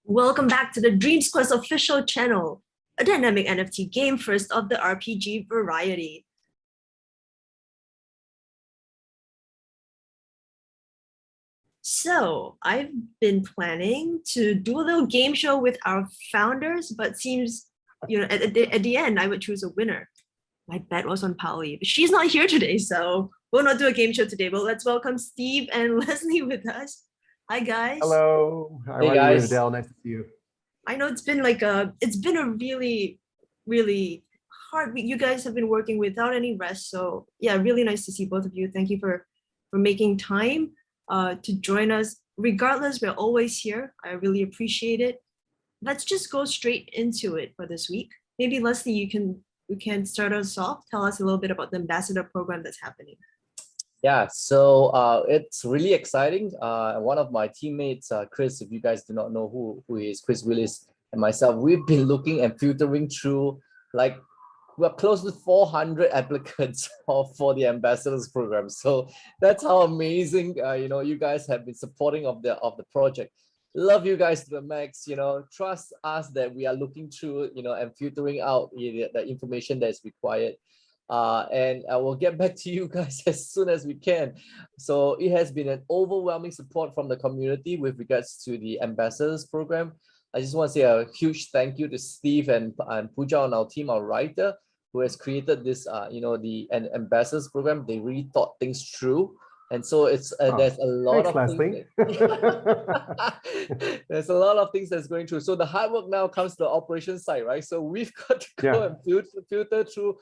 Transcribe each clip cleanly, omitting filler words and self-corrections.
Welcome back to the Dreams Quest official channel, a dynamic NFT game first of the RPG variety. So I've been planning to do a little game show with our founders, but seems, at the end, I would choose a winner. My bet was on Pauli, but she's not here today, so we'll not do a game show today, but let's welcome Steve and Leslie with us. Hi, guys. Hello. How Hey are you, guys. Adele? Nice to see you. I know it's been a really, really hard week. You guys have been working without any rest. So yeah, really nice to see both of you. Thank you for making time to join us. Regardless, we're always here. I really appreciate it. Let's just go straight into it for this week. Maybe Leslie, you can start us off. Tell us a little bit about the ambassador program that's happening. Yeah, so it's really exciting. One of my teammates, Chris, if you guys do not know who he is, Chris Willis, and myself, we've been looking and filtering through, like, we're close to 400 applicants for the ambassadors program. So that's how amazing you guys have been supporting of the project. Love you guys to the max. Trust us that we are looking through and filtering out the information that is required. And I will get back to you guys as soon as we can. So it has been an overwhelming support from the community with regards to the ambassadors program. I just want to say a huge thank you to Steve and Pooja on our team, our writer, who has created this, the ambassadors program. They really thought things through. And so it's there's a lot of things there's a lot of things that's going through. So the hard work now comes to the operations side, right? So we've got to go and filter through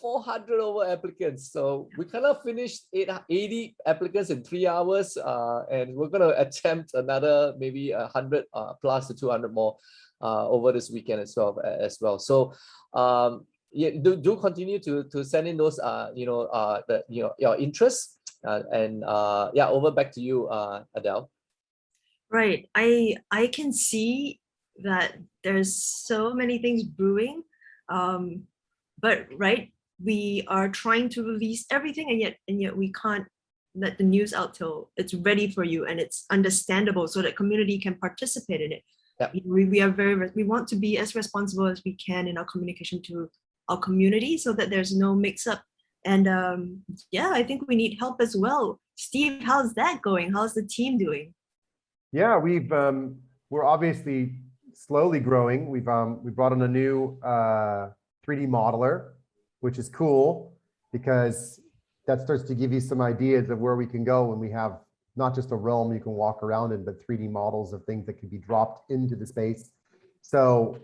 400 over applicants. So we kind of finished 80 applicants in 3 hours, and we're going to attempt another maybe 100 plus to 200 more over this weekend as well. So yeah, do continue to send in those your interests, and yeah, over back to you, Adele. Right. I can see that there's so many things brewing, but right, we are trying to release everything, and yet we can't let the news out till it's ready for you and it's understandable, so that community can participate in it. Yep. We want to be as responsible as we can in our communication to our community, so that there's no mix-up. And yeah, I think we need help as well. Steve, how's that going? How's the team doing? Yeah, we're obviously slowly growing. We brought in a new 3D modeler, which is cool because that starts to give you some ideas of where we can go when we have not just a realm you can walk around in, but 3D models of things that can be dropped into the space. So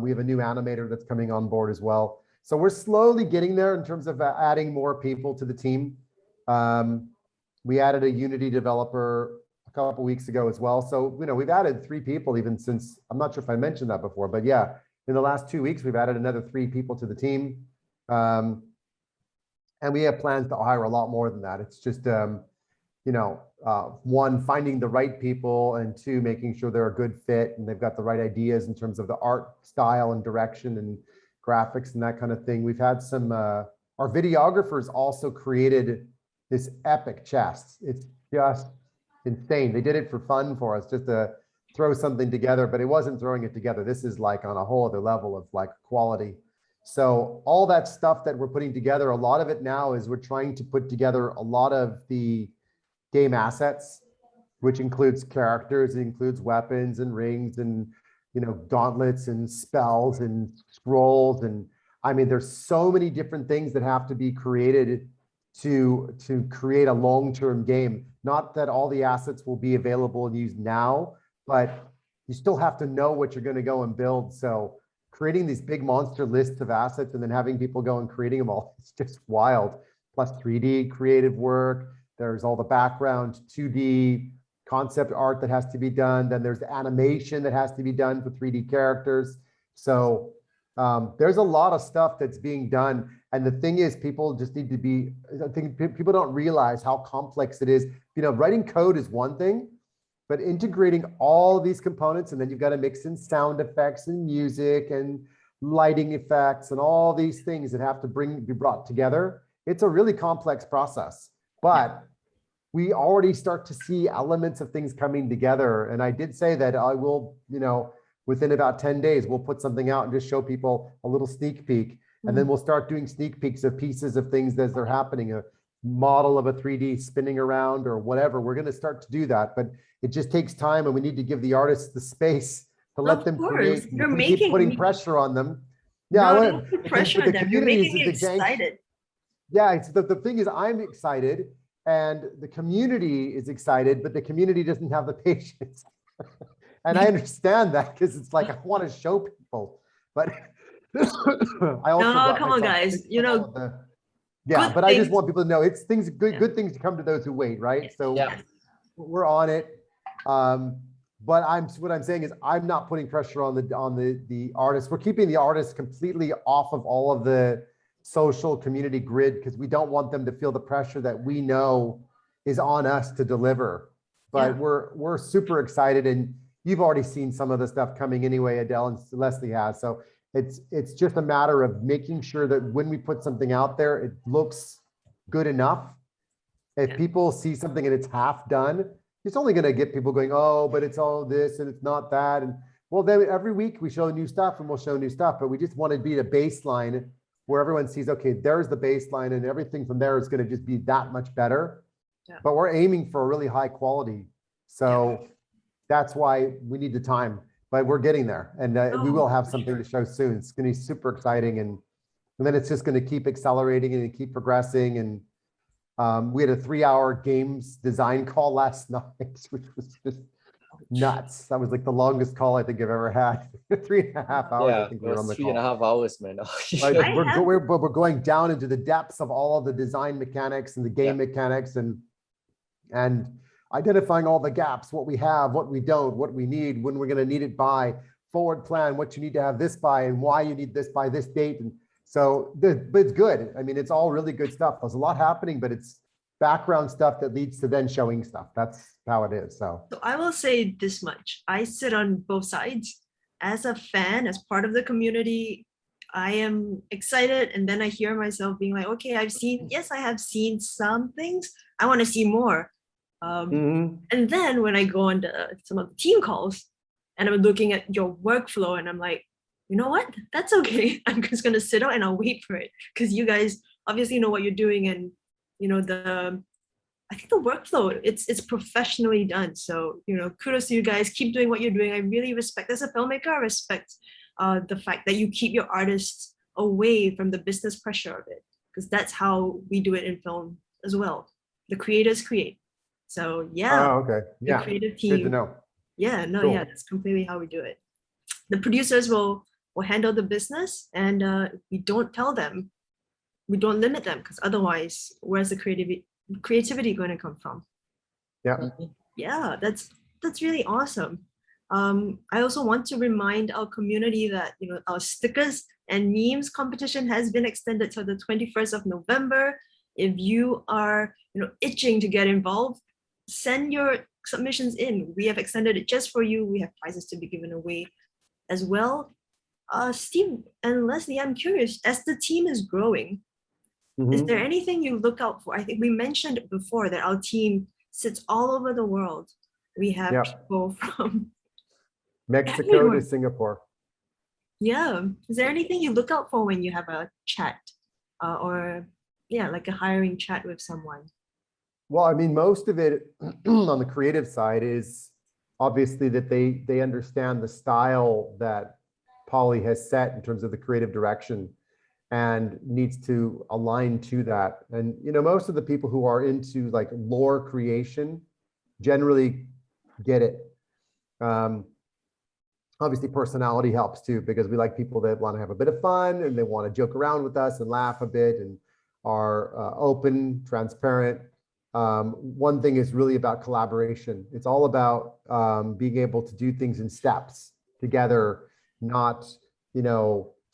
we have a new animator that's coming on board as well. So we're slowly getting there in terms of adding more people to the team. We added a Unity developer a couple weeks ago as well. So, we've added 3 people even since, I'm not sure if I mentioned that before, but yeah, in the last 2 weeks, we've added another 3 people to the team. And we have plans to hire a lot more than that. It's just, one, finding the right people, and 2, making sure they're a good fit and they've got the right ideas in terms of the art style and direction and graphics and that kind of thing. We've had some, our videographers also created this epic chest. It's just insane. They did it for fun for us, just to throw something together, but it wasn't throwing it together. This is like on a whole other level of like quality. So all that stuff that we're putting together, a lot of it now is we're trying to put together a lot of the game assets, which includes characters, it includes weapons and rings and, gauntlets and spells and scrolls. And I mean, there's so many different things that have to be created to create a long-term game. Not that all the assets will be available and used now, but you still have to know what you're going to go and build. So creating these big monster lists of assets and then having people go and creating them all, it's just wild. Plus 3D creative work. There's all the background 2D concept art that has to be done. Then there's the animation that has to be done for 3D characters. So there's a lot of stuff that's being done. And the thing is, people just need to be, I think people don't realize how complex it is. Writing code is one thing, but integrating all these components, and then you've got to mix in sound effects and music and lighting effects and all these things that have to be brought together. It's a really complex process, but we already start to see elements of things coming together. And I did say that I will, within about 10 days, we'll put something out and just show people a little sneak peek. And then we'll start doing sneak peeks of pieces of things as they're happening, a model of a 3D spinning around or whatever. We're going to start to do that, but it just takes time, and we need to give the artists the space to let them create. You're We keep making putting me- pressure on them. No, Yeah, don't put pressure on them. You're making me excited. Yeah, it's the thing is, I'm excited and the community is excited, but the community doesn't have the patience. And I understand that, because it's like, I want to show people, but I also No, got come on, myself guys. thinking about yeah, good but I just things- want people to know it's things good, Yeah. good things to come to those who wait, right? So Yeah. we're on it. But what I'm saying is, I'm not putting pressure on the artists. We're keeping the artists completely off of all of the social community grid, because we don't want them to feel the pressure that we know is on us to deliver. But Yeah. we're super excited, and you've already seen some of the stuff coming anyway, Adele and Leslie has. So it's just a matter of making sure that when we put something out there, it looks good enough. If people see something and it's half done, it's only going to get people going, oh, but it's all this and it's not that. And well, then every week we show new stuff, and we'll show new stuff, but we just want to be the baseline where everyone sees, okay, there's the baseline, and everything from there is going to just be that much better. Yeah. But we're aiming for a really high quality. So that's why we need the time, but we're getting there, and we will have for something sure. to show soon. It's going to be super exciting. And then it's just going to keep accelerating and keep progressing. And we had a 3-hour games design call last night, which was just nuts. That was like the longest call I think I've ever had. 3.5 hours, Yeah, I think it we were on was the 3.5 call. hours, man. But I have- we're going down into the depths of all of the design mechanics and the game mechanics, and identifying all the gaps, what we have, what we don't, what we need, when we're going to need it by, forward plan, what you need to have this by, and why you need this by this date. And so, but it's good. I mean, it's all really good stuff. There's a lot happening, but it's background stuff that leads to then showing stuff. That's how it is. So I will say this much. I sit on both sides. As a fan, as part of the community, I am excited, and then I hear myself being like, okay, I have seen some things. I want to see more. And then when I go on some of the team calls and I'm looking at your workflow, and I'm like, you know what? That's okay. I'm just gonna sit out and I'll wait for it, because you guys obviously know what you're doing, and I think the workflow, it's professionally done. So kudos to you guys. Keep doing what you're doing. I really respect, as a filmmaker, I respect the fact that you keep your artists away from the business pressure of it, because that's how we do it in film as well. The creators create. So oh, okay, the yeah, creative good to team. know. Yeah, no, Cool. yeah, that's completely how we do it. The producers will handle the business, and we don't tell them, we don't limit them, because otherwise, where's the creativity going to come from? Yeah. Yeah, that's really awesome. I also want to remind our community that our stickers and memes competition has been extended till the 21st of November. If you are itching to get involved, send your submissions in. We have extended it just for you. We have prizes to be given away as well. Steve and Leslie, I'm curious, as the team is growing, is there anything you look out for? I think we mentioned before that our team sits all over the world. We have people from Mexico everywhere. to Singapore. Yeah. Is there anything you look out for when you have a chat or like a hiring chat with someone? Well, I mean, most of it on the creative side is obviously that they understand the style that Polly has set in terms of the creative direction, and needs to align to that. And most of the people who are into like lore creation generally get it. Obviously personality helps too, because we like people that want to have a bit of fun, and they want to joke around with us and laugh a bit, and are open, transparent. One thing is really about collaboration. It's all about being able to do things in steps together, not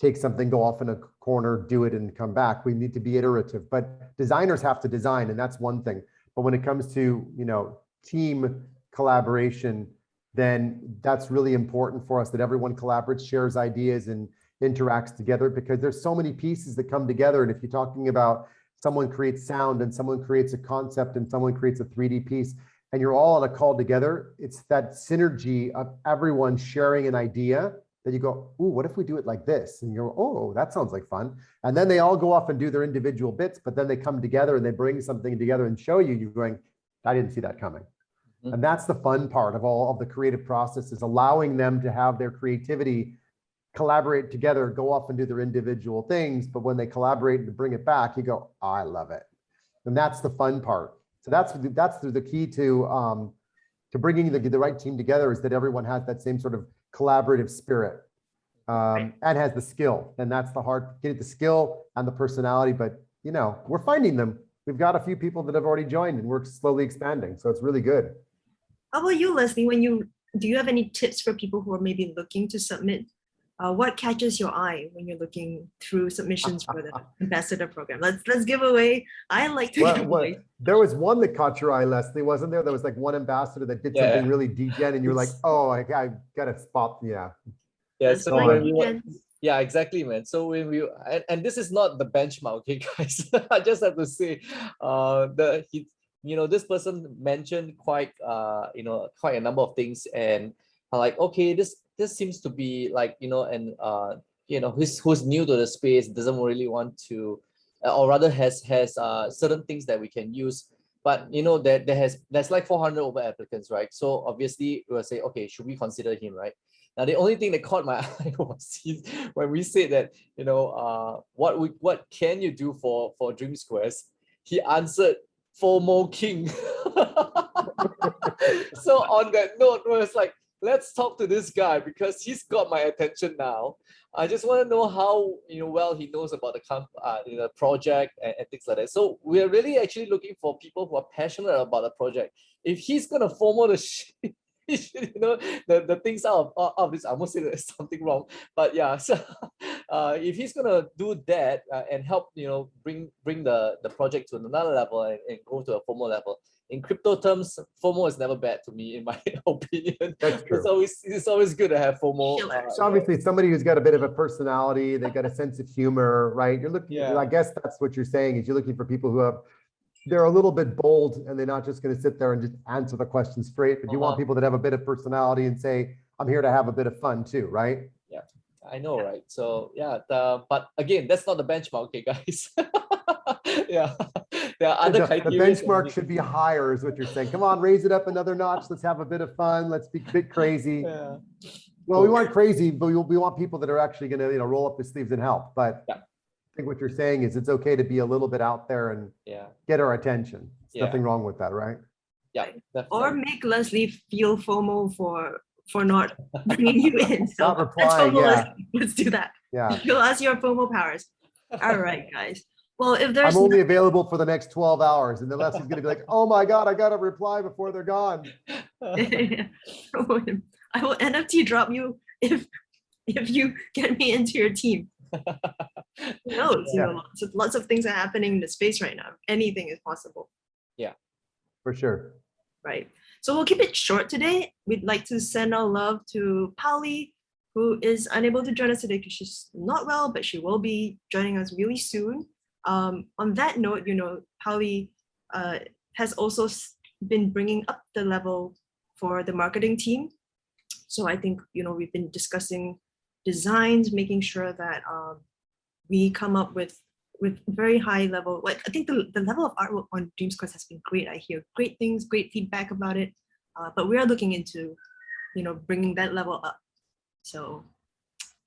take something, go off in a corner, do it, and come back. We need to be iterative, but designers have to design, and that's one thing. But when it comes to team collaboration, then that's really important for us, that everyone collaborates, shares ideas, and interacts together, because there's so many pieces that come together. And if you're talking about someone creates sound and someone creates a concept and someone creates a 3D piece, and you're all on a call together. It's that synergy of everyone sharing an idea that you go, ooh, what if we do it like this? And you're, oh, that sounds like fun. And then they all go off and do their individual bits, but then they come together and they bring something together and show you, you're going, I didn't see that coming. And that's the fun part of all of the creative process, is allowing them to have their creativity collaborate together, go off and do their individual things. But when they collaborate and bring it back, you go, oh, I love it. And that's the fun part. So that's the key to bringing the right team together, is that everyone has that same sort of collaborative spirit and has the skill. And that's the hard, get the skill and the personality. But, you know, we're finding them. We've got a few people that have already joined and we're slowly expanding. So it's really good. How about you, Leslie? Do you have any tips for people who are maybe looking to submit? What catches your eye when you're looking through submissions for the ambassador program? Let's give away. I like to give away. There was one that caught your eye, Leslie, wasn't there? There was like one ambassador that did something really degen, and you're like, oh, I got to spot. Yeah. Yeah. So yeah, exactly, man. So when we and this is not the benchmark, okay, guys. I just have to say, this person mentioned quite a number of things, and I'm like, okay, this seems to be like, who's new to the space, doesn't really want to, or rather has certain things that we can use. But there's like 400 over applicants, right? So obviously we'll say, okay, should we consider him, right? Now the only thing that caught my eye was when we said that, what can you do for DreamsVerse? He answered FOMO King. So on that note, it was like, let's talk to this guy because he's got my attention now. I just want to know how well he knows about the project and things like that. So we're really actually looking for people who are passionate about the project. If he's gonna FOMO the shit, the things out of this, I almost say there's something wrong, but yeah. So if he's gonna do that and help bring the project to another level and go to a FOMO level. In crypto terms, FOMO is never bad to me, in my opinion. That's true. It's always good to have FOMO. So obviously, somebody who's got a bit of a personality, they've got a sense of humor, right? You're looking. Yeah. I guess that's what you're saying, is you're looking for people who they're a little bit bold, and they're not just going to sit there and just answer the question straight. But you want people that have a bit of personality and say, "I'm here to have a bit of fun too," right? Yeah, I know, right? So yeah, but again, that's not the benchmark, okay, guys. Yeah. There are other criteria. The benchmark should be higher, is what you're saying. Come on, raise it up another notch. Let's have a bit of fun. Let's be a bit crazy. Yeah. Well, we want crazy, but we want people that are actually going to, roll up their sleeves and help. But I think what you're saying is it's okay to be a little bit out there and get our attention. There's nothing wrong with that, right? Yeah, definitely. Or make Leslie feel FOMO for not bringing you in. So not replying. Let's do that. Yeah. You'll ask your FOMO powers. All right, guys. Well, if there's I'm only available for the next 12 hours, and then Leslie's going to be like, oh my God, I got to reply before they're gone. I will NFT drop you if you get me into your team. Who knows? Lots of things are happening in the space right now. Anything is possible. Yeah, for sure. Right. So we'll keep it short today. We'd like to send our love to Polly, who is unable to join us today because she's not well, but she will be joining us really soon. On that note, Polly has also been bringing up the level for the marketing team. So I think, we've been discussing designs, making sure that we come up with very high level. Like, I think the level of artwork on DreamsVerse has been great. I hear great things, great feedback about it. But we are looking into, bringing that level up. So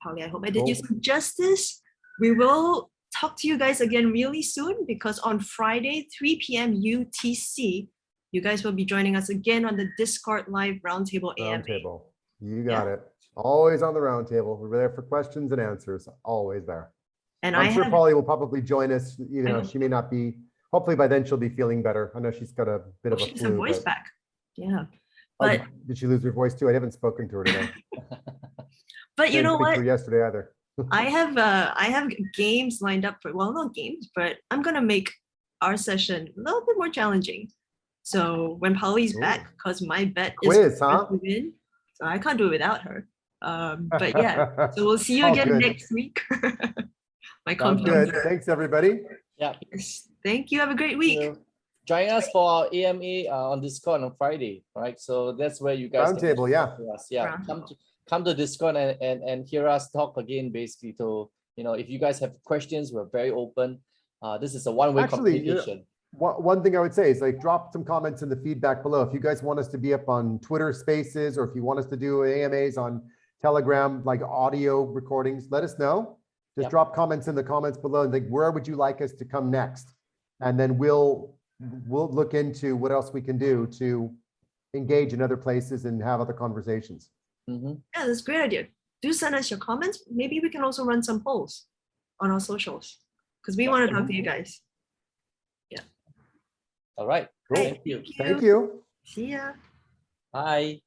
Polly, I hope I did you some justice. We will talk to you guys again really soon, because on Friday, 3 p.m. UTC, you guys will be joining us again on the Discord Live Roundtable AMA. Roundtable. You got it. Always on the roundtable. We're there for questions and answers. Always there. And I'm sure Polly will probably join us. She may not be. Hopefully by then she'll be feeling better. I know she's got a bit of a flu. She's her voice back. Yeah. But did she lose her voice too? I haven't spoken to her today. But you know what? Yesterday either. I have games lined up for, well, not games, but I'm gonna make our session a little bit more challenging. So when Polly's back, because my bet is to win, so I can't do it without her. But yeah, so we'll see you again next week. My good. Thanks, everybody. Yeah. Yes. Thank you. Have a great week. You join us for our AMA on Discord on Friday, right? So that's where you guys can Roundtable, yeah. talk to us. Yeah, Roundtable. come to Discord and hear us talk again. Basically, to if you guys have questions, we're very open. This is a one-way Actually, communication. one thing I would say is like drop some comments in the feedback below. If you guys want us to be up on Twitter Spaces, or if you want us to do AMAs on Telegram, like audio recordings, let us know. Just Yep. drop comments in the comments below and like, where would you like us to come next? And then we'll look into what else we can do to engage in other places and have other conversations. Mm-hmm. Yeah, that's a great idea. Do send us your comments. Maybe we can also run some polls on our socials because we want to talk to you guys. All right. Great. Thank you. Thank you. See ya. Bye.